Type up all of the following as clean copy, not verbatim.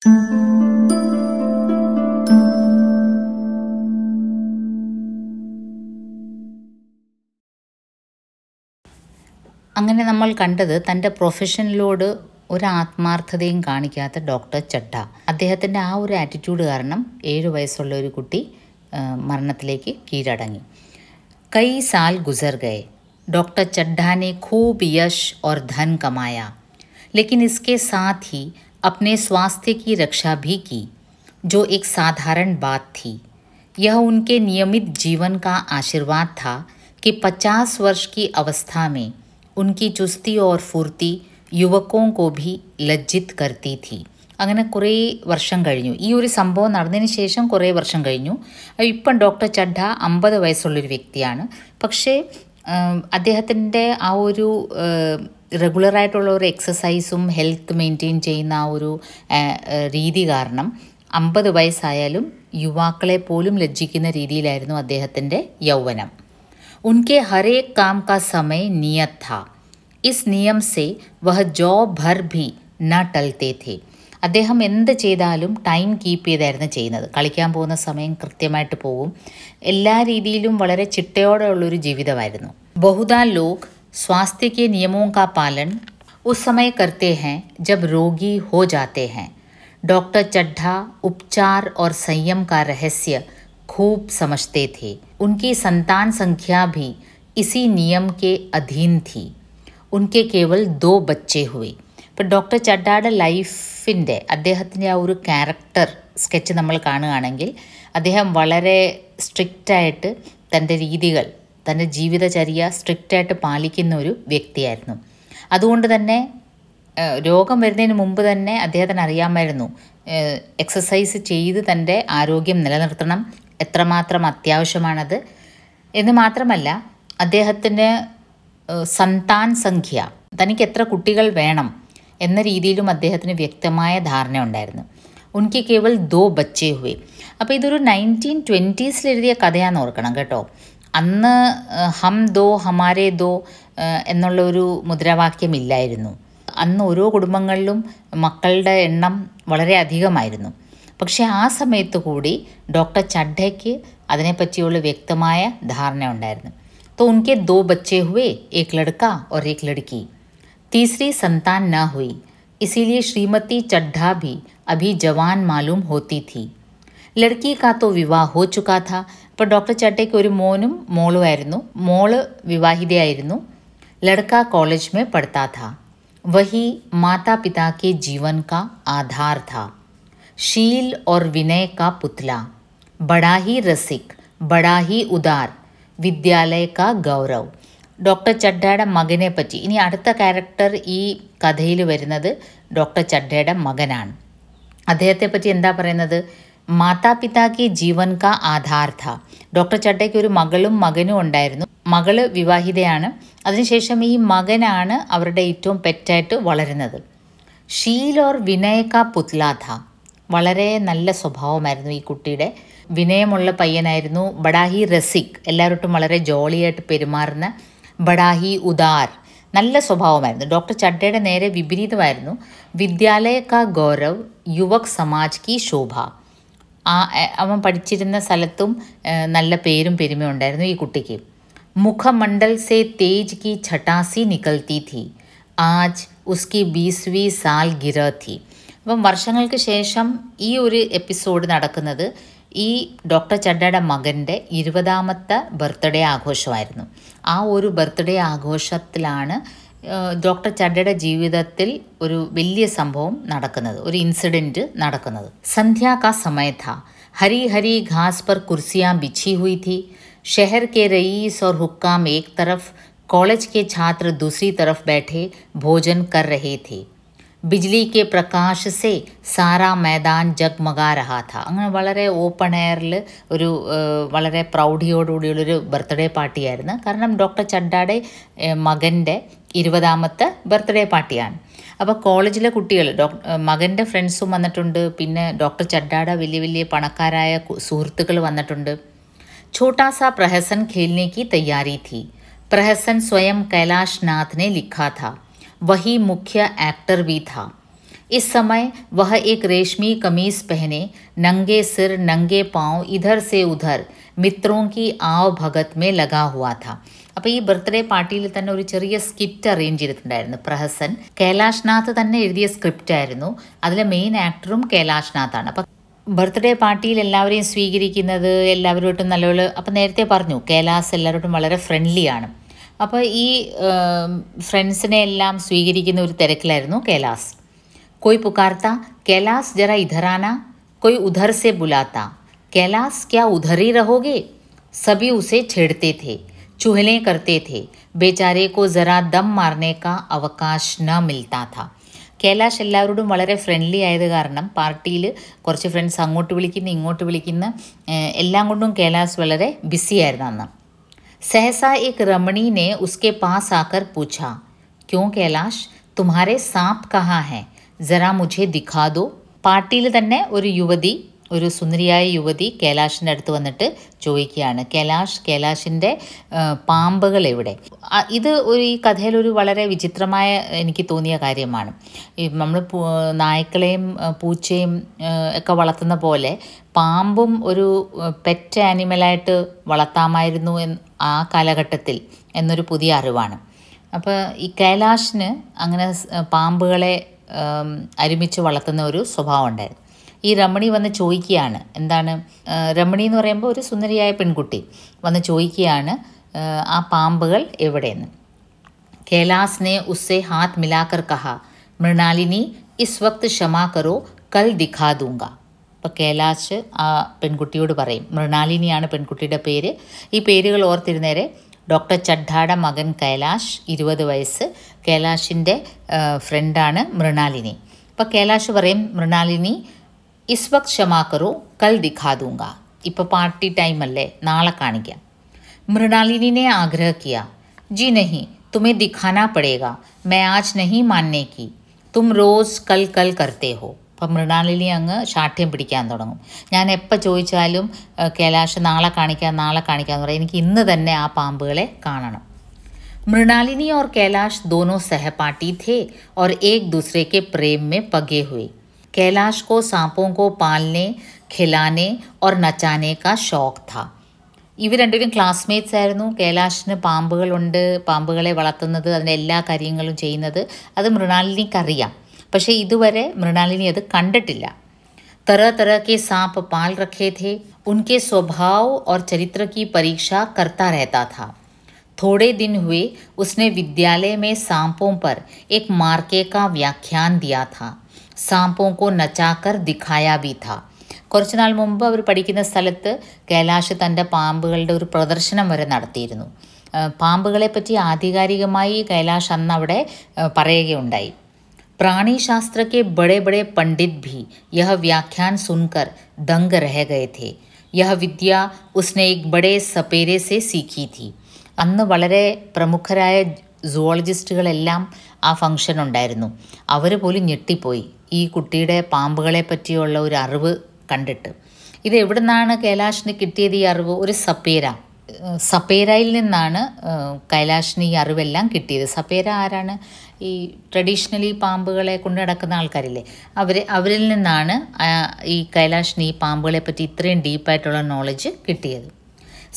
അങ്ങനെ നമ്മൾ കണ്ടത് തൻ്റെ പ്രൊഫഷനിലോട് ഒരു ആത്മാർത്ഥതയും കാണിക്കാത്ത ഡോക്ടർ ചഡ്ഡ. അദ്ദേഹത്തിൻ്റെ ആ ഒരു ആറ്റിറ്റ്യൂഡ് കാരണം 7 വയസ്സുള്ള ഒരു കുട്ടി മരണത്തിലേക്ക് കീഴടങ്ങി. കൈ സാൽ ഗുസർ ഗए. डॉक्टर चड्ढा ने खूब यश और धन कमाया, लेकिन इसके साथ ही अपने स्वास्थ्य की रक्षा भी की, जो एक साधारण बात थी. यह उनके नियमित जीवन का आशीर्वाद था कि 50 वर्ष की अवस्था में उनकी चुस्ती और फुर्ती युवकों को भी लज्जित करती थी. അങ്ങനെ കുറേ വർഷം കഴിഞ്ഞു. ഈ ഒരു സംഭവം നടന്നതിന് ശേഷം കുറേ വർഷം കഴിഞ്ഞു. ഇപ്പം ഡോക്ടർ ചഡ്ഡ 50 വയസ്സുള്ളൊരു വ്യക്തിയാണ്. പക്ഷേ അദ്ദേഹത്തിൻ്റെ ആ ഒരു റെഗുലറായിട്ടുള്ള ഒരു എക്സസൈസും ഹെൽത്ത് മെയിൻറ്റെയിൻ ചെയ്യുന്ന ആ ഒരു രീതി കാരണം 50 വയസ്സായാലും യുവാക്കളെ പോലും ലജ്ജിക്കുന്ന രീതിയിലായിരുന്നു അദ്ദേഹത്തിൻ്റെ യൗവനം. उनके हर एक काम का समय नियत था. इस नियम से वह जौ भर भी न टलते थे. അദ്ദേഹം എന്ത് ചെയ്താലും ടൈം കീപ്പ് ചെയ്തായിരുന്നു ചെയ്യുന്നത്. കളിക്കാൻ പോകുന്ന സമയം കൃത്യമായിട്ട് പോകും. എല്ലാ രീതിയിലും വളരെ ചിട്ടയോടെ ഉള്ളൊരു ജീവിതമായിരുന്നു. बहुधा लोग स्वास्थ्य के नियमों का पालन उस समय करते हैं जब रोगी हो जाते हैं. डॉक्टर चड्ढा उपचार और संयम का रहस्य खूब समझते थे. उनकी संतान संख्या भी इसी नियम के अधीन थी. उनके केवल 2 बच्चे हुए. ഇപ്പോൾ ഡോക്ടർ ചഡ്ഡയുടെ ലൈഫിൻ്റെ അദ്ദേഹത്തിൻ്റെ ആ ഒരു ക്യാരക്ടർ സ്കെച്ച് നമ്മൾ കാണുകയാണെങ്കിൽ അദ്ദേഹം വളരെ സ്ട്രിക്റ്റായിട്ട് തൻ്റെ രീതികൾ, തൻ്റെ ജീവിതചര്യ സ്ട്രിക്റ്റായിട്ട് പാലിക്കുന്ന ഒരു വ്യക്തിയായിരുന്നു. അതുകൊണ്ട് തന്നെ രോഗം വരുന്നതിന് മുമ്പ് തന്നെ അദ്ദേഹത്തിന് അറിയാമായിരുന്നു എക്സസൈസ് ചെയ്ത് തൻ്റെ ആരോഗ്യം നിലനിർത്തണം, എത്രമാത്രം അത്യാവശ്യമാണത് എന്ന് മാത്രമല്ല അദ്ദേഹത്തിന് സന്താൻ സംഖ്യ, തനിക്ക് എത്ര കുട്ടികൾ വേണം എന്ന രീതിയിലും അദ്ദേഹത്തിന് വ്യക്തമായ ധാരണ ഉണ്ടായിരുന്നു. ഉൻക്ക് കേവൽ 2 ബച്ചേ ഹുവേ. അപ്പോൾ ഇതൊരു 1920s എഴുതിയ കഥയാണെന്ന് ഓർക്കണം കേട്ടോ. അന്ന് ഹം ദോ ഹമാരേ ദോ എന്നുള്ള ഒരു മുദ്രാവാക്യമില്ലായിരുന്നു. അന്ന് ഓരോ കുടുംബങ്ങളിലും മക്കളുടെ എണ്ണം വളരെ അധികമായിരുന്നു. പക്ഷേ ആ സമയത്ത് കൂടി ഡോക്ടർ ചഡ്ഡയ്ക്ക് അതിനെപ്പറ്റിയുള്ള വ്യക്തമായ ധാരണ ഉണ്ടായിരുന്നു. तो उनके 2 बच्चे हुए, एक लड़का और एक लड़की. तीसरी संतान न हुई, इसीलिए श्रीमती चड्ढा भी अभी जवान मालूम होती थी. लड़की का तो विवाह हो चुका था. അപ്പോൾ ഡോക്ടർ ചഡ്ഡയ്ക്ക് ഒരു മോനും മോളുമായിരുന്നു. മോള് വിവാഹിതയായിരുന്നു. लड़का कॉलेज में पढ़ता था. वही माता पिता के जीवन का आधार था. शील और विनय का पुतला, बड़ा ही रसिक, बड़ा ही उदार, വിദ്യാലയ കാ ഗൗരവ്. ഡോക്ടർ ചഡ്ഡയുടെ മകനെ പറ്റി ഇനി അടുത്ത ക്യാരക്ടർ ഈ കഥയിൽ വരുന്നത് ഡോക്ടർ ചഡ്ഡയുടെ മകനാണ്. അദ്ദേഹത്തെ പറ്റി എന്താ പറയുന്നത്? മാതാപിതാക്ക് ജീവൻ കാ ആധാർ ഥ. ഡോക്ടർ ചഡ്ഡയ്ക്ക് ഒരു മകളും മകനും ഉണ്ടായിരുന്നു. മകള് വിവാഹിതയാണ്. അതിനുശേഷം ഈ മകനാണ് അവരുടെ ഏറ്റവും പെറ്റായിട്ട് വളരുന്നത്. ഷീൽ ഓർ വിനയ കാ പുത്ല ഥ. വളരെ നല്ല സ്വഭാവമായിരുന്നു ഈ കുട്ടിയുടെ. വിനയമുള്ള പയ്യനായിരുന്നു. ബഡാഹി രസിക്, എല്ലാവരോട്ടും വളരെ ജോളിയായിട്ട് പെരുമാറുന്ന. ബഡാഹി ഉദാർ, നല്ല സ്വഭാവമായിരുന്നു. ഡോക്ടർ ചഡ്ഡയുടെ നേരെ വിപരീതമായിരുന്നു. വിദ്യാലയ കാ ഗൗരവ്, യുവക് സമാജ് കി ശോഭ. അവൻ പഠിച്ചിരുന്ന സ്ഥലത്തും നല്ല പേരും പെരുമയും ഉണ്ടായിരുന്നു ഈ കുട്ടിക്ക്. മുഖമണ്ഡൽ സെ തേജ് കി ഛട്ടാസി നിക്കൽത്തി थी. ആജ് ഉസ്കി 20വീं സാൽ ഗിര थी. അപ്പം വർഷങ്ങൾക്ക് ശേഷം ഈ ഒരു എപ്പിസോഡ് നടക്കുന്നത് ഈ ഡോക്ടർ ചഡ്ഡയുടെ മകൻ്റെ 20ാമത്തെ ബർത്ത്ഡേ ആഘോഷമായിരുന്നു. ആ ഒരു ബർത്ത്ഡേ ആഘോഷത്തിലാണ് ഡോക്ടർ ചഡ്ഡയുടെ ജീവിതത്തിൽ ഒരു വലിയ സംഭവം നടക്കുന്നത്, ഒരു ഇൻസിഡൻറ്റ് നടക്കുന്നത്. സന്ധ്യ കാ സമയ था. हरी हरी घास पर कुर्सियाँ बिछी हुई थी. शहर के रईस और हुक्काम एक तरफ, कॉलेज के छात्र दूसरी तरफ बैठे भोजन कर रहे थे. ബിജ്ലി കെ പ്രകാശ് സെ സാരാ മൈതാൻ ജഗ്മഗാ രഹാ ഥ. അങ്ങനെ വളരെ ഓപ്പൺ എയറിൽ ഒരു വളരെ പ്രൗഢിയോടുകൂടിയുള്ളൊരു ബർത്ത്ഡേ പാർട്ടിയായിരുന്നു. കാരണം ഡോക്ടർ ചഡ്ഡയുടെ മകൻ്റെ 20ാമത്തെ ബർത്ത്ഡേ പാർട്ടിയാണ്. അപ്പോൾ കോളേജിലെ കുട്ടികൾ മകൻ്റെ ഫ്രണ്ട്സും വന്നിട്ടുണ്ട്. പിന്നെ ഡോക്ടർ ചഡ്ഡയുടെ വലിയ വലിയ പണക്കാരായ സുഹൃത്തുക്കൾ വന്നിട്ടുണ്ട്. छोटा सा प्रहसन खेलने की तैयारी थी. प्रहसन स्वयं कैलाश नाथ ने लिखा था. वही मुख्य एक्टर भी था. इस समय वह एक रेशमी कमीज पहने नंगे सिर नंगे पांव इधर से उधर മിത്രോं की ആവ് ഭഗത് മേ ലഗാ ഹുവാ ഥാ. അപ്പോൾ ഈ ബർത്ത്ഡേ പാർട്ടിയിൽ തന്നെ ഒരു ചെറിയ സ്കിറ്റ് അറേഞ്ച് ചെയ്തിട്ടുണ്ടായിരുന്നു പ്രഹസൻ. കൈലാഷ് നാഥ് തന്നെ എഴുതിയ സ്ക്രിപ്റ്റ് ആയിരുന്നു. അതിലെ മെയിൻ ആക്ടറും കൈലാഷ് നാഥാണ്. അപ്പം ബർത്ത്ഡേ പാർട്ടിയിൽ എല്ലാവരെയും സ്വീകരിക്കുന്നത്, എല്ലാവരോട്ടും നല്ലപോലെ, അപ്പം നേരത്തെ പറഞ്ഞു കൈലാസ് എല്ലാവരോട്ടും വളരെ ഫ്രണ്ട്ലിയാണ്. അപ്പോൾ ഈ ഫ്രണ്ട്സിനെ എല്ലാം സ്വീകരിക്കുന്ന ഒരു തിരക്കിലായിരുന്നു കൈലാസ്. कोई पुकारता कैलाश जरा इधर आना, कोई उधर से बुलाता कैलाश क्या उधर ही रहोगे. सभी उसे छेड़ते थे, चुहलें करते थे. बेचारे को ज़रा दम मारने का अवकाश न मिलता था. കൈലാഷ് എല്ലാവരോടും വളരെ ഫ്രണ്ട്ലി ആയത് കാരണം പാർട്ടിയിൽ കുറച്ച് ഫ്രണ്ട്സ് അങ്ങോട്ട് വിളിക്കുന്ന ഇങ്ങോട്ട് വിളിക്കുന്ന എല്ലാം കൊണ്ടും കൈലാഷ് വളരെ ബിസി ആയിരുന്നു അന്ന്. सहसा एक रमणी ने उसके पास आकर पूछा, क्यों कैलाश तुम्हारे सांप कहाँ हैं, जरा मुझे दिखा दो. പാർട്ടിയിൽ തന്നെ ഒരു യുവതി, ഒരു സുന്ദരിയായ യുവതി കൈലാഷിൻ്റെ അടുത്ത് വന്നിട്ട് ചോദിക്കുകയാണ്, കൈലാഷിൻ്റെ പാമ്പുകൾ എവിടെ. ഇത് ഈ കഥയിലൊരു വളരെ വിചിത്രമായ എനിക്ക് തോന്നിയ കാര്യമാണ്. ഈ നമ്മൾ നായ്ക്കളെയും പൂച്ചയും ഒക്കെ വളർത്തുന്ന പോലെ പാമ്പും ഒരു പെറ്റ് ആനിമലായിട്ട് വളർത്താമായിരുന്നു ആ കാലഘട്ടത്തിൽ എന്നൊരു പുതിയ അറിവാണ്. അപ്പോൾ ഈ കൈലാഷിന് അങ്ങനെ പാമ്പുകളെ ഒരുമിച്ച് വളർത്തുന്ന ഒരു സ്വഭാവം ഉണ്ടായിരുന്നു. ഈ രമണി വന്ന് ചോദിക്കുകയാണ്, എന്താണ് രമണി എന്ന് പറയുമ്പോൾ ഒരു സുന്ദരിയായ പെൺകുട്ടി വന്ന് ചോദിക്കുകയാണ് ആ പാമ്പുകൾ എവിടെയെന്ന്. कैलाश ने उससे हाथ मिलाकर कहा, मृणालिनी इस वक्त क्षमा करो, कल दिखा दूंगा. അപ്പോൾ കൈലാഷ് ആ പെൺകുട്ടിയോട് പറയും, മൃണാലിനിയാണ് പെൺകുട്ടിയുടെ പേര്. ഈ പേരുകൾ ഓർത്തിരുന്നേരെ ഡോക്ടർ ചഡ്ഡായുടെ മകൻ കൈലാഷ്, 20 വയസ്സ്. കൈലാഷിൻ്റെ ഫ്രണ്ടാണ് മൃണാലിനി. അപ്പോൾ കൈലാഷ് പറയും, മൃണാലിനി ഇസ് വക്ത് ക്ഷമാ കറോ, കൽ ദിഖാ ദൂങ്ക. ഇപ്പോൾ പാർട്ടി ടൈം അല്ലേ, നാളെ കാണിക്കാം. मृणालिनी ने आग्रह किया, जी नहीं, तुम्हें दिखाना पड़ेगा, मैं आज नहीं मानने की, तुम रोज़ कल कल करते हो. അപ്പം മൃണാലിനി അങ്ങ് ശാഠ്യം പിടിക്കാൻ തുടങ്ങും. ഞാൻ എപ്പോൾ ചോദിച്ചാലും കൈലാഷ് നാളെ കാണിക്കാം എന്ന് പറയും. എനിക്ക് ഇന്ന് തന്നെ ആ പാമ്പുകളെ കാണണം. मृणालिनी और कैलाश दोनों सहपाठी थे और एक दूसरे के प्रेम में पगे हुए. कैलाश को सांपों को पालने, खिलाने और नचाने का शौक था. ഇവർ രണ്ടുപേരും ക്ലാസ്മേറ്റ്സ് ആയിരുന്നു. കൈലാഷിന് പാമ്പുകളുണ്ട്, പാമ്പുകളെ വളർത്തുന്നത്, അതിൻ്റെ എല്ലാ കാര്യങ്ങളും ചെയ്യുന്നത് അത് മൃണാലിനിക്കറിയാം. പക്ഷേ ഇതുവരെ മൃണാലിനി അത് കണ്ടിട്ടില്ല. तरह तरह के सांप पाल रखे थे. उनके स्वभाव और चरित्र की परीक्षा करता रहता था. थोड़े दिन हुए उसने विद्यालय में सांपों पर एक मार्के का व्याख्यान दिया था. सांपों को नचाकर दिखाया भी था. കുറച്ച് നാൾ മുമ്പ് അവർ പഠിക്കുന്ന സ്ഥലത്ത് കൈലാഷ് തൻ്റെ പാമ്പുകളുടെ ഒരു പ്രദർശനം വരെ നടത്തിയിരുന്നു. പാമ്പുകളെപ്പറ്റി ആധികാരികമായി കൈലാഷ് അന്ന് അവിടെ പറയുകയുണ്ടായി. प्राणी शास्त्र के बड़े बड़े पंडित भी यह व्याख्यान सुनकर दंग रह गए थे. यह विद्या उसने एक बड़े सपेरे से सीखी थी. അന്ന് വളരെ പ്രമുഖരായ സുവോളജിസ്റ്റുകളെല്ലാം ആ ഫംഗ്ഷൻ ഉണ്ടായിരുന്നു. അവർ പോലും ഞെട്ടിപ്പോയി ഈ കുട്ടിയുടെ പാമ്പുകളെ പറ്റിയുള്ള ഒരു അറിവ് കണ്ടിട്ട്. ഇത് എവിടെ നിന്നാണ് കൈലാഷിന് കിട്ടിയത് ഈ അറിവ്? ഒരു സപേരയിൽ നിന്നാണ് കൈലാഷിന് ഈ അറിവെല്ലാം കിട്ടിയത്. സപേര ആരാണ്? ഈ ട്രഡീഷണലി പാമ്പുകളെ കൊണ്ട് നടക്കുന്ന ആൾക്കാരില്ലേ, അവരിൽ നിന്നാണ് ഈ കൈലാഷിന് ഈ പാമ്പുകളെ പറ്റി ഇത്രയും ഡീപ്പായിട്ടുള്ള നോളജ് കിട്ടിയത്.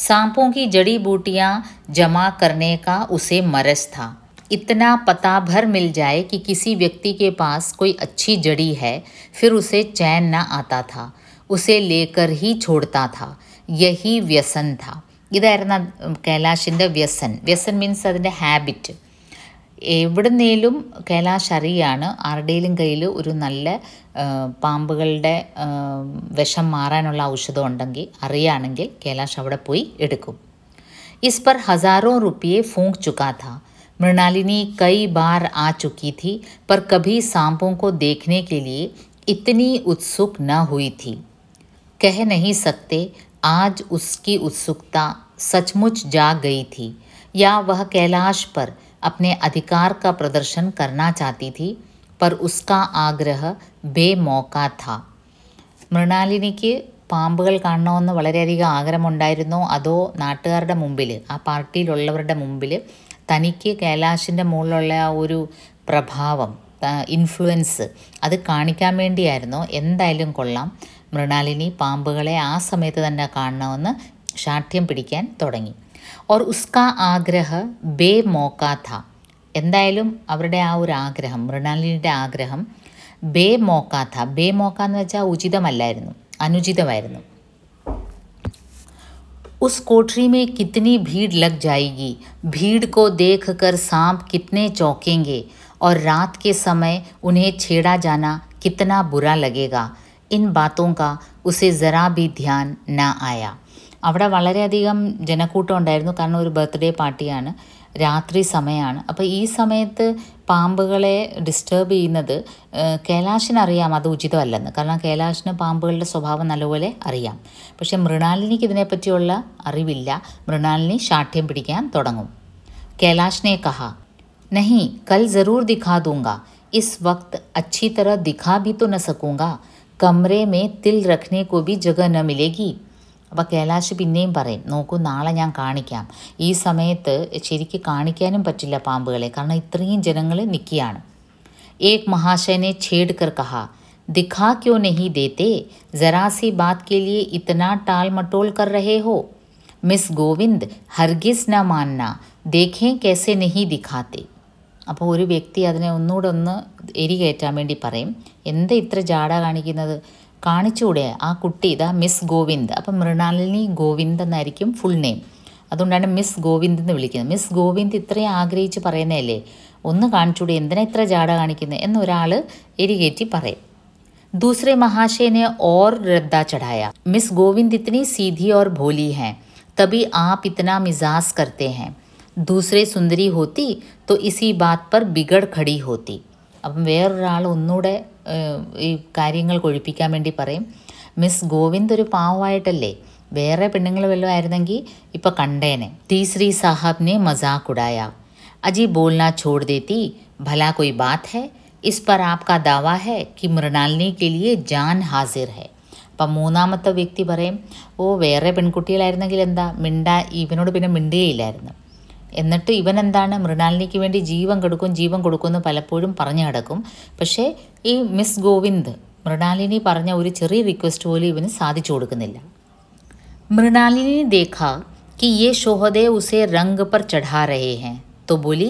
सांपों की जड़ी बूटियाँ जमा करने का उसे मरज था. इतना पता भर मिल जाए कि किसी व्यक्ति के पास कोई अच्छी जड़ी है, फिर उसे चैन न आता था. उसे लेकर ही छोड़ता था. यही व्यसन था. ഇതായിരുന്നു കൈലാഷിൻ്റെ വ്യസൻ. വ്യസൻ മീൻസ് അതിൻ്റെ ഹാബിറ്റ്. എവിടുന്നേലും കൈലാഷ് അറിയാണ് ആരുടെയും കയ്യിൽ ഒരു നല്ല പാമ്പുകളുടെ വിഷം മാറാനുള്ള ഔഷധം ഉണ്ടെങ്കിൽ അറിയുകയാണെങ്കിൽ കൈലാഷ് അവിടെ പോയി എടുക്കും. इस पर हज़ारों रुपये फूंक चुका था. मृणालिनी कई बार आ चुकी थी, पर कभी सांपों को देखने के लिए इतनी उत्सुक न हुई थी. कह नहीं सकते आज उसकी उत्सुकता सचमुच जाग गई थी, या वह कैलाश पर अपने अधिकार का प्रदर्शन करना चाहती थी, पर उसका आग्रह बेमौका था. മൃണാലിനിക്ക് പാമ്പുകൾ കാണണമെന്ന് വളരെയധികം ആഗ്രഹമുണ്ടായിരുന്നോ, അതോ നാട്ടുകാരുടെ മുമ്പിൽ, ആ പാർട്ടിയിലുള്ളവരുടെ മുമ്പിൽ തനിക്ക് കൈലാഷിൻ്റെ മുകളിലുള്ള ആ ഒരു പ്രഭാവം, ഇൻഫ്ലുവൻസ് അത് കാണിക്കാൻ വേണ്ടിയായിരുന്നോ എന്തായാലും കൊള്ളാം, മൃണാലിനി പാമ്പുകളെ ആ സമയത്ത് തന്നെ കാണണമെന്ന് ശാഠ്യം പിടിക്കാൻ തുടങ്ങി. ഓർ ഉസ്കാ ആഗ്രഹ ബേ മോക്കാ ഥാ, എന്തായാലും അവരുടെ ആ ഒരു ആഗ്രഹം, മൃണാലിനിയുടെ ആഗ്രഹം ബേ മോക്കാ ഥാ. ബേ മോക്ക എന്ന് വെച്ചാൽ ഉചിതമല്ലായിരുന്നു, അനുചിതമായിരുന്നു. उस कोठरी में कितनी भीड़ लग जाएगी, भीड़ को देखकर सांप कितने चौंकेंगे और रात के समय उन्हें छेड़ा जाना कितना बुरा लगेगा. इन बातों का उसे ज़रा भी ध्यान न आया. അവിടെ വളരെയധികം ജനക്കൂട്ടം ഉണ്ടായിരുന്നു, കാരണം ഒരു ബർത്ത്ഡേ പാർട്ടിയാണ്, രാത്രി സമയമാണ്. അപ്പോൾ ഈ സമയത്ത് പാമ്പുകളെ ഡിസ്റ്റർബ് ചെയ്യുന്നത് കൈലാഷിനറിയാം അത് ഉചിതമല്ലെന്ന്, കാരണം കൈലാഷിന് പാമ്പുകളുടെ സ്വഭാവം നല്ലപോലെ അറിയാം. പക്ഷേ മൃണാലിനിക്ക് ഇതിനെപ്പറ്റിയുള്ള അറിവില്ല. മൃണാലിനി ശാഠ്യം പിടിക്കാൻ തുടങ്ങും. കൈലാഷിനെ കഹാ, नहीं कल ज़रूर दिखा दूंगा, इस वक्त अच्छी तरह दिखा भी तो न सकूँगा, कमरे में तिल रखने को भी जगह न मिलेगी. അപ്പോൾ കൈലാഷ് പിന്നെയും പറയും, നോക്കൂ നാളെ ഞാൻ കാണിക്കാം, ഈ സമയത്ത് ശരിക്ക് കാണിക്കാനും പറ്റില്ല പാമ്പുകളെ, കാരണം ഇത്രയും ജനങ്ങൾ നിൽക്കുകയാണ്. ഏക് മഹാശയനെ ഛേഡ് കർ കഹാ, ദിഖാ ക്യോ നഹീ ദേത്തെ, ജറാ സി ബാത് കെ ലിയെ ഇത്തനാ ടാൽ മട്ടോൾ കർ രഹേ ഹോ, മിസ് ഗോവിന്ദ് ഹർഗിസ് ന മാന്ന, ദേഖേ കേസെ നഹീ ദിഖാത്തെ. അപ്പോൾ ഒരു വ്യക്തി അതിനെ ഒന്നുകൂടെ ഒന്ന് എരികയറ്റാൻ വേണ്ടി പറയും, എന്താ ഇത്ര ജാട കാണിക്കുന്നത്, കാണിച്ചുകൂടെ ആ കുട്ടി ഇതാ മിസ് ഗോവിന്ദ്. അപ്പം മൃണാലിനി ഗോവിന്ദ് എന്നായിരിക്കും ഫുൾ നെയിം, അതുകൊണ്ടാണ് മിസ് ഗോവിന്ദ് എന്ന് വിളിക്കുന്നത്. മിസ് ഗോവിന്ദ് ഇത്രയും ആഗ്രഹിച്ച് പറയുന്നതല്ലേ, ഒന്ന് കാണിച്ചുകൂടെ, എന്തിനാ ഇത്ര ജാട കാണിക്കുന്നത് എന്നൊരാൾ എരികേറ്റി പറയും. दूसरे महाशय ने और रद्दा चढ़ाया, मिस गोविंद इतनी सीधी और भोली हैं, तभी आप इतना मिजाज करते हैं, दूसरे सुंदरी होती तो इसी बात पर बिगड़ खड़ी होती. അപ്പം വേറൊരാൾ ഒന്നുകൂടെ ഈ കാര്യങ്ങൾ കൊഴിപ്പിക്കാൻ വേണ്ടി പറയും, മിസ് ഗോവിന്ദ് ഒരു പാവമായിട്ടല്ലേ, വേറെ പെണ്ണുങ്ങൾ വല്ലതും ആയിരുന്നെങ്കിൽ ഇപ്പം കണ്ടേനെ. तीसरी साहब ने मजाक उड़ाया, अजी बोलना छोड़ देती, भला कोई बात है, इस पर आपका दावा है कि मृणालिनी के लिए जान हाजिर है. അപ്പം മൂന്നാമത്തെ വ്യക്തി പറയും, ഓ വേറെ പെൺകുട്ടികളായിരുന്നെങ്കിൽ എന്താ ഇവനോട് പിന്നെ മിണ്ടുകയില്ലായിരുന്നു, എന്നിട്ട് ഇവൻ എന്താണ് മൃണാലിനിക്ക് വേണ്ടി ജീവൻ കൊടുക്കുമെന്ന് പലപ്പോഴും പറഞ്ഞു കിടക്കും. പക്ഷേ ഈ മിസ് ഗോവിന്ദ് മൃണാലിനി പറഞ്ഞ ഒരു ചെറിയ റിക്വസ്റ്റ് പോലും ഇവന് സാധിച്ചു കൊടുക്കുന്നില്ല. മൃണാലിനി ദേഖാ कि ये शोहदे उसे रंग पर चढ़ा रहे हैं, तो बोली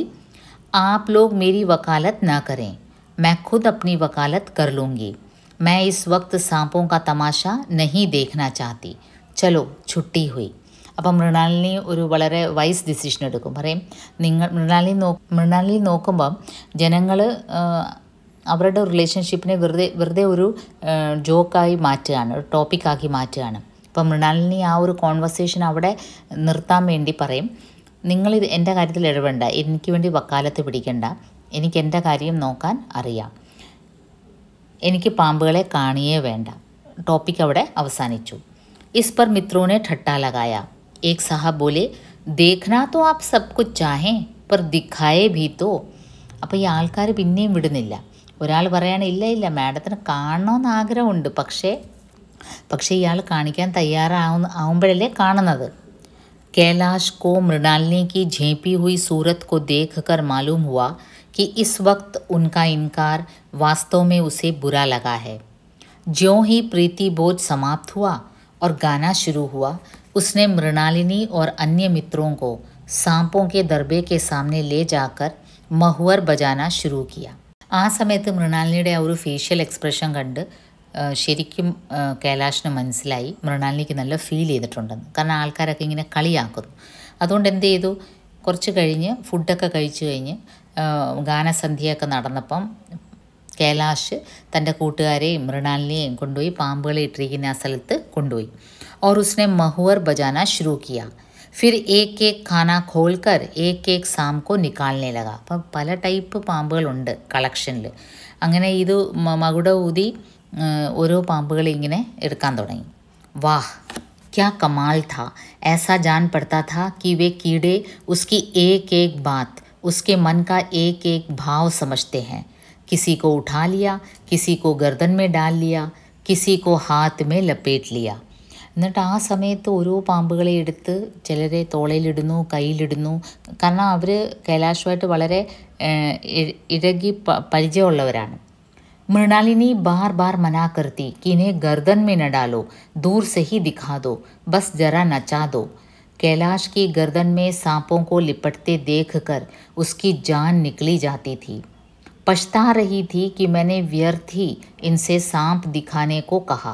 आप लोग मेरी वकालत ना करें, मैं खुद अपनी वकालत कर लूँगी, मैं इस वक्त सांपों का तमाशा नहीं देखना चाहती, चलो छुट्टी हुई. അപ്പം മൃണാലിനി ഒരു വളരെ വൈസ് ഡിസിഷൻ എടുക്കും, പറയും മൃണാലിനി നോക്കുമ്പം ജനങ്ങൾ അവരുടെ റിലേഷൻഷിപ്പിനെ വെറുതെ ഒരു ജോക്കായി മാറ്റുകയാണ്, ഒരു ടോപ്പിക്കാക്കി മാറ്റുകയാണ്. അപ്പം മൃണാലിനി ആ ഒരു കോൺവെർസേഷൻ അവിടെ നിർത്താൻ വേണ്ടി പറയും, നിങ്ങളിത് എൻ്റെ കാര്യത്തിൽ ഇടപെടണ്ട, എനിക്ക് വേണ്ടി വക്കാലത്ത് പിടിക്കണ്ട, എനിക്ക് എൻ്റെ കാര്യം നോക്കാൻ അറിയാം, എനിക്ക് പാമ്പുകളെ കാണിയേ വേണ്ട. ടോപ്പിക് അവിടെ അവസാനിച്ചു. इस पर मित्रों ने ठट्टा लगाया. एक साहब बोले, देखना तो आप सब कुछ चाहें पर दिखाए भी तो. അപ്പോൾ ഈ ആൾക്കാർ പിന്നെയും വിടുന്നില്ല. ഒരാൾ പറയാണ്, ഇല്ല മാഡത്തിന് കാണണമെന്ന് ആഗ്രഹമുണ്ട്, പക്ഷേ ഇയാൾ കാണിക്കാൻ ആവുമ്പോഴല്ലേ കാണുന്നത്. कैलाश को मृणालिनी की झेंपी हुई सूरत को देखकर मालूम हुआ कि इस वक्त उनका इनकार वास्तव में उसे बुरा लगा है. ज्यों ही प्रीति बोझ समाप्त हुआ और गाना शुरू हुआ, उसने मृणालिनी और अन्य मित्रों को सांपों के दरबे के सामने ले जाकर महुअर बजाना शुरू किया. ആ സമയത്ത് മൃണാലിനിയുടെ ആ ഒരു ഫേഷ്യൽ എക്സ്പ്രഷൻ കണ്ട് ശരിക്കും കൈലാഷിന് മനസ്സിലായി മൃണാലിനിക്ക് നല്ല ഫീൽ ചെയ്തിട്ടുണ്ടെന്ന്, കാരണം ആൾക്കാരൊക്കെ ഇങ്ങനെ കളിയാക്കുന്നു. അതുകൊണ്ട് എന്ത് ചെയ്തു, കുറച്ച് കഴിഞ്ഞ് ഫുഡൊക്കെ കഴിച്ചു കഴിഞ്ഞ് ഗാനസന്ധ്യയൊക്കെ നടന്നപ്പം കൈലാഷ് തൻ്റെ കൂട്ടുകാരെയും മൃണാലിനിയെയും കൊണ്ടുപോയി പാമ്പുകളെ ഇട്ടിരിക്കുന്ന ആ സ്ഥലത്ത് കൊണ്ടുപോയി. और उसने महुअर बजाना शुरू किया. फिर एक एक खाना खोलकर एक एक सांप को निकालने लगा. അപ്പം പല ടൈപ്പ് പാമ്പുകളുണ്ട് കളക്ഷനിൽ. അങ്ങനെ ഇത് മകുട ഊതി ഓരോ പാമ്പുകളെ ഇങ്ങനെ എടുക്കാൻ തുടങ്ങി. वाह क्या कमाल था, ऐसा जान पड़ता था कि वे कीड़े उसकी एक एक बात, उसके मन का एक एक भाव समझते हैं. किसी को उठा लिया, किसी को गर्दन में डाल लिया, किसी को हाथ में लपेट लिया. എന്നിട്ട് ആ സമയത്ത് ഓരോ പാമ്പുകളെ എടുത്ത് ചിലരെ തോളയിലിടുന്നു, കയ്യിലിടുന്നു. കാരണം അവർ കൈലാഷുമായിട്ട് വളരെ ഇഴകി പരിചയമുള്ളവരാണ്. मृणालिनी बार बार मना करती कि इन्हें गर्दन में न डालो, दूर से ही दिखा दो, बस जरा नचा दो. कैलाश की गर्दन में सांपों को लिपटते देखकर उसकी जान निकली जाती थी. पछता रही थी कि मैंने व्यर्थ ही इनसे सांप दिखाने को कहा,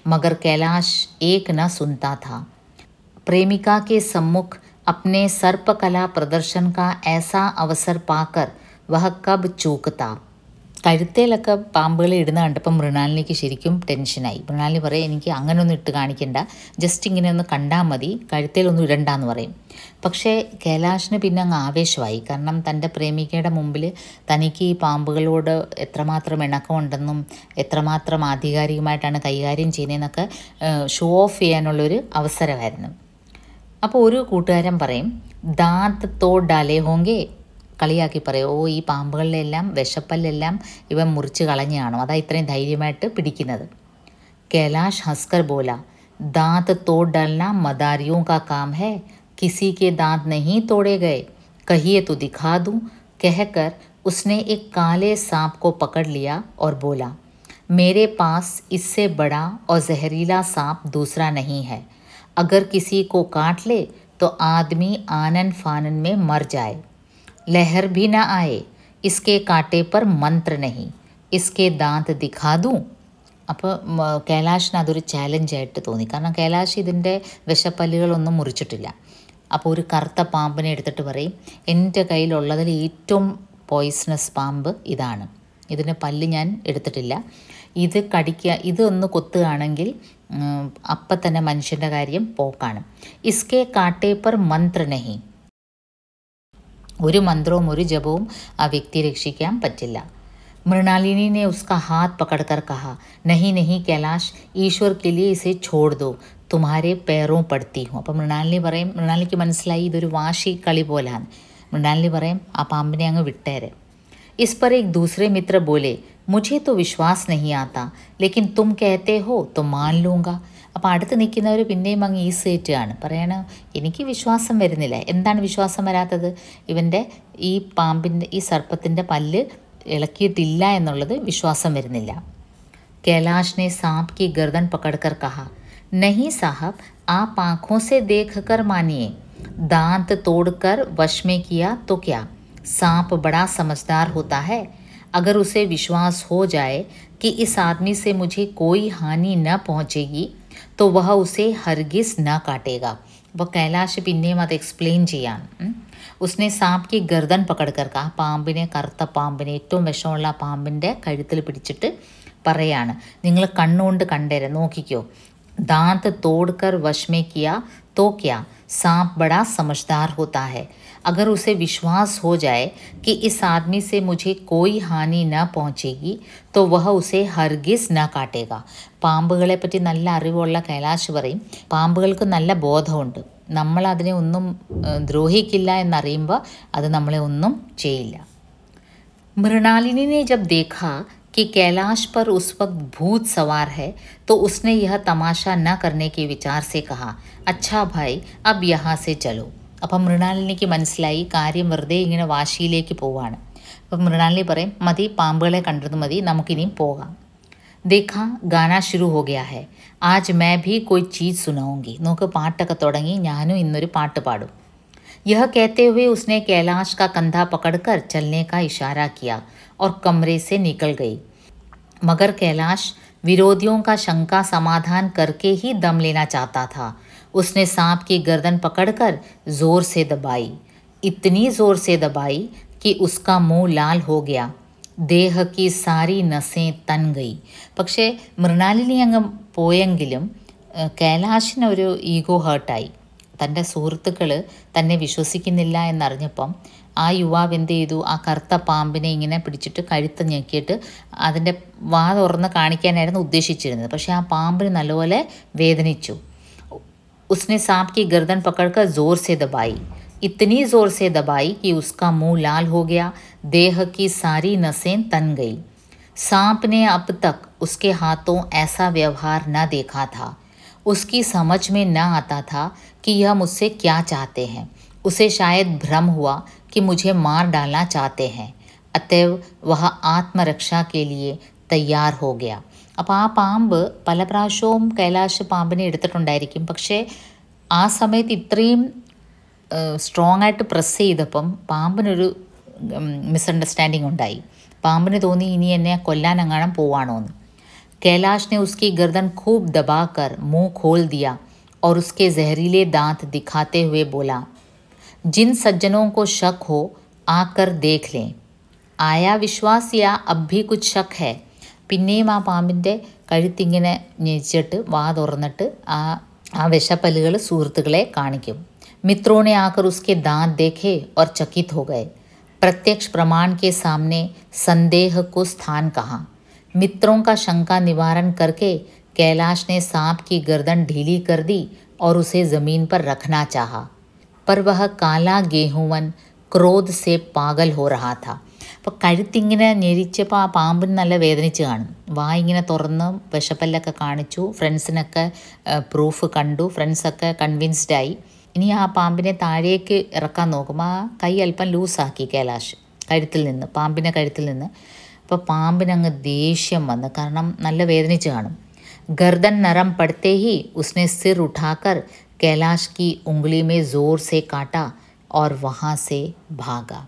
मगर कैलाश एक न सुनता था. प्रेमिका के सम्मुख अपने सर्पकला प्रदर्शन का ऐसा अवसर पाकर वह कब चूकता. കഴുത്തേലൊക്കെ പാമ്പുകളെ ഇടുന്ന കണ്ടപ്പോൾ മൃണാലിനിക്ക് ശരിക്കും ടെൻഷനായി. മൃണാലിനി പറയും, എനിക്ക് അങ്ങനെയൊന്നും ഇട്ട് കാണിക്കണ്ട, ജസ്റ്റ് ഇങ്ങനെ ഒന്ന് കണ്ടാൽ മതി, കഴുത്തേലൊന്നും ഇടണ്ടെന്ന് പറയും. പക്ഷേ കൈലാഷിന് പിന്നെ അങ്ങ് ആവേശമായി. കാരണം തൻ്റെ പ്രേമികയുടെ മുമ്പിൽ തനിക്ക് ഈ പാമ്പുകളോട് എത്രമാത്രം ഇണക്കമുണ്ടെന്നും എത്രമാത്രം ആധികാരികമായിട്ടാണ് കൈകാര്യം ചെയ്യുന്നതെന്നൊക്കെ ഷോ ഓഫ് ചെയ്യാനുള്ളൊരു അവസരമായിരുന്നു. അപ്പോൾ ഒരു കൂട്ടുകാരൻ പറയും, ദാന്ത് തോട് ഡാലേ ഹോങ്കേ, കളിയാക്കി പറയും, ഓ ഈ പാമ്പുകളിലെല്ലാം വിഷപ്പല്ലെല്ലാം ഇവൻ മുറിച്ച് കളഞ്ഞാണോ, അതാ ഇത്രയും ധൈര്യമായിട്ട് പിടിക്കുന്നത്. കൈലാഷ് ഹസ്കർ ബോല, ദാന്ത് തോട് ഡാലന മദാരിയോं का काम है, किसी के दांत नहीं तोड़े गए, कहिए तो दिखा दूं. कहकर उसने एक काले सांप को पकड़ लिया और बोला, मेरे पास इससे बड़ा और जहरीला सांप दूसरा नहीं है. अगर किसी को काट ले तो आदमी आनन फानन में मर जाए. लहर भी न आए, इसके कांटे पर मंत्र नहीं, इसके दांत दिखा दूं. അപ്പോൾ കൈലാഷിന് അതൊരു ചാലഞ്ചായിട്ട് തോന്നി. കാരണം കൈലാഷ് ഇതിൻ്റെ വിഷപ്പല്ലുകളൊന്നും മുറിച്ചിട്ടില്ല. അപ്പോൾ ഒരു കറുത്ത പാമ്പിനെ എടുത്തിട്ട് പറയും, എൻ്റെ കയ്യിലുള്ളതിൽ ഏറ്റവും പോയിസണസ് പാമ്പ് ഇതാണ്, ഇതിന് പല്ല് ഞാൻ എടുത്തിട്ടില്ല, ഇത് ഇതൊന്ന് കൊത്തുകയാണെങ്കിൽ അപ്പം തന്നെ മനുഷ്യൻ്റെ കാര്യം പോക്കാണ്. ഇസ്കെ കാട്ടേ പർ മന്ത്ര നഹി, ഒരു മന്ത്രവും ഒരു ജപവും ആ വ്യക്തിയെ രക്ഷിക്കാൻ പറ്റില്ല. मृणालिनी ने उसका हाथ पकड़कर कहा, नहीं नहीं कैलाश, ईश्वर के लिए इसे छोड़ दो, तुम्हारे पैरों पड़ती हूँ. അപ്പം മൃണാലിനി പറയും, മൃണാലിനിക്ക് മനസ്സിലായി ഇതൊരു വാശി കളി പോലാണ്. മൃണാലിനി പറയും, ആ പാമ്പിനെ അങ്ങ് വിട്ടേരെ. इस पर एक दूसरे मित्र बोले, मुझे तो विश्वास नहीं आता, लेकिन तुम कहते हो तो मान लूँगा. അപ്പോൾ അടുത്ത് നിൽക്കുന്നവർ പിന്നെയും അങ്ങ് ഈസേറ്റാണ് പറയണ, എനിക്ക് വിശ്വാസം വരുന്നില്ല. എന്താണ് വിശ്വാസം വരാത്തത്? ഇവൻ്റെ ഈ പാമ്പിൻ്റെ ഈ സർപ്പത്തിൻ്റെ പല്ല് ഇളക്കിയിട്ടില്ല എന്നുള്ളത് വിശ്വാസം വരുന്നില്ല. कैलाश ने सांप की गर्दन पकड़कर कहा, नहीं साहब, आप आँखों से देख कर मानिए, दांत तोड़कर वश में किया तो क्या, सांप बड़ा समझदार होता है. अगर उसे विश्वास हो जाए कि इस आदमी से मुझे कोई हानि न पहुँचेगी तो वह उसे हरगिज न काटेगा. അപ്പോൾ കൈലാഷ് പിന്നെയും അത് എക്സ്പ്ലെയിൻ ചെയ്യാൻ, ഉസ്നെ സാപ് കി ഗർദൻ പകടക്കർ, ആ പാമ്പിനെ, കറുത്ത പാമ്പിനെ, ഏറ്റവും വിഷമുള്ള പാമ്പിൻ്റെ കഴുത്തിൽ പിടിച്ചിട്ട് പറയാണ്, നിങ്ങൾ കണ്ണുകൊണ്ട് കണ്ടേരെ, നോക്കിക്കോ, ദാന്ത് തോड़कर वश में किया तो क्या, सांप बड़ा समझदार होता है. अगर उसे विश्वास हो जाए कि इस आदमी से मुझे कोई हानि न पहुँचेगी तो वह उसे हरगिज न काटेगा. പാമ്പുകളെ പറ്റി നല്ല അറിവുള്ള കൈലാഷ് പറയും, പാമ്പുകൾക്ക് നല്ല ബോധമുണ്ട്, നമ്മളതിനെ ഒന്നും ദ്രോഹിക്കില്ല എന്നറിയുമ്പോൾ അത് നമ്മളെ ഒന്നും ചെയ്യില്ല. मृणालिनी ने जब देखा कि कैलाश पर उस वक्त भूत सवार है तो उसने यह तमाशा न करने के विचार से कहा, अच्छा भाई अब यहाँ से चलो. അപ്പം മൃണാലിനിക്ക് മനസ്സിലായി കാര്യം വെറുതെ ഇങ്ങനെ വാശിയിലേക്ക് പോവാണ്. അപ്പം മൃണാലിനി പറയും, മതി, പാമ്പുകളെ കണ്ടത് മതി, നമുക്കിനിയും പോകാം. देखा गाना शुरू हो गया है, आज मैं भी कोई चीज़ सुनाऊंगी. നോക്ക് പാട്ടൊക്കെ തുടങ്ങി, ഞാനും ഇന്നൊരു പാട്ട് പാടും. यह कहते हुए उसने कैलाश का कंधा पकड़कर चलने का इशारा किया और कमरे से निकल गई. मगर कैलाश विरोधियों का शंका समाधान करके ही दम लेना चाहता था. उसने सांप की गर्दन पकड़कर जोर से दबाई, इतनी जोर से दबाई कि उसका मुंह लाल हो गया, देह की सारी नसें तन गई. പക്ഷേ മൃണാലിനി അങ്ങ് പോയെങ്കിലും കൈലാഷിനൊരു ഈഗോ ഹേർട്ടായി. തൻ്റെ സുഹൃത്തുക്കൾ തന്നെ വിശ്വസിക്കുന്നില്ല എന്നറിഞ്ഞപ്പം ആ യുവാവ് എന്ത് ചെയ്തു, ആ കറുത്ത പാമ്പിനെ ഇങ്ങനെ പിടിച്ചിട്ട് കഴുത്ത് ഞെക്കിയിട്ട് അതിൻ്റെ വാ തുറന്ന് കാണിക്കാനായിരുന്നു ഉദ്ദേശിച്ചിരുന്നത്. പക്ഷേ ആ പാമ്പിന് നല്ലപോലെ വേദനിച്ചു. उसने सांप की गर्दन पकड़कर जोर से दबाई, इतनी जोर से दबाई कि उसका मुंह लाल हो गया, देह की सारी नसें तन गई. सांप ने अब तक उसके हाथों ऐसा व्यवहार न देखा था. उसकी समझ में न आता था कि यह मुझसे क्या चाहते हैं। उसे शायद भ्रम हुआ कि मुझे मार डालना चाहते हैं। अतएव वह ആത്മരക്ഷാ के लिए തയ്യാർ हो गया. അപ്പോൾ ആ പാമ്പ് പല പ്രാവശ്യവും കൈലാഷ് പാമ്പിനെ എടുത്തിട്ടുണ്ടായിരിക്കും. പക്ഷേ ആ സമയത്ത് ഇത്രയും സ്ട്രോങ് ആയിട്ട് പ്രസ് ചെയ്തപ്പം പാമ്പിനൊരു മിസ്അണ്ടർസ്റ്റാൻഡിങ് ഉണ്ടായി. പാമ്പിന് തോന്നി ഇനി എന്നെ കൊല്ലാനെങ്ങാനും പോവാണോ എന്ന്. कैलाश ने उसकी गर्दन खूब दबाकर मुंह खोल दिया और उसके जहरीले दांत दिखाते हुए बोला, जिन सज्जनों को शक हो आकर देख लें. आया विश्वास या अब भी कुछ शक है. പിന്നെയും ആ പാമ്പിൻ്റെ കഴുത്തിങ്ങനെ ഞെരിച്ചിട്ട് വാ തുറന്നിട്ട് ആ വിഷപ്പല്ലുകൾ സുഹൃത്തുക്കളെ കാണിക്കും. मित्रों ने आकर उसके दांत देखे और चकित हो गए. प्रत्यक्ष प्रमाण के सामने संदेह को स्थान कहाँ. मित्रों का शंका निवारण करके कैलाश ने सांप की गर्दन ढीली कर दी और उसे ज़मीन पर रखना चाहा. पर वह काला गेहूवन क्रोध से पागल हो रहा था. അപ്പോൾ കഴുത്തിങ്ങനെ ഞെരിച്ചപ്പോൾ ആ പാമ്പിന് നല്ല വേദനിച്ച് കാണും. ഇങ്ങനെ തുറന്ന് വിഷപ്പല്ലൊക്കെ കാണിച്ചു. ഫ്രണ്ട്സിനൊക്കെ പ്രൂഫ് കണ്ടു. ഫ്രണ്ട്സൊക്കെ കൺവിൻസ്ഡായി. ഇനി ആ പാമ്പിനെ താഴേക്ക് ഇറക്കാൻ നോക്കും. ആ കൈ അല്പം ലൂസാക്കി കൈലാഷ് പാമ്പിൻ്റെ കഴുത്തിൽ നിന്ന്. അപ്പോൾ പാമ്പിനങ്ങ് ദേഷ്യം വന്ന്, കാരണം നല്ല വേദനിച്ച് കാണും. गर्दन नरम पड़ते ही उसने सिर उठाकर कैलाश की उंगली में ज़ोर से काटा और वहाँ से भागा.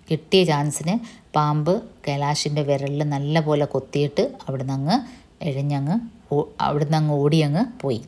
കിട്ടിയ ചാൻസിന് പാമ്പ് കൈലാഷിൻ്റെ വിരലിൽ നല്ല പോലെ കൊത്തിയിട്ട് അവിടുന്ന് അങ്ങ് ഓടിയങ്ങ് പോയി.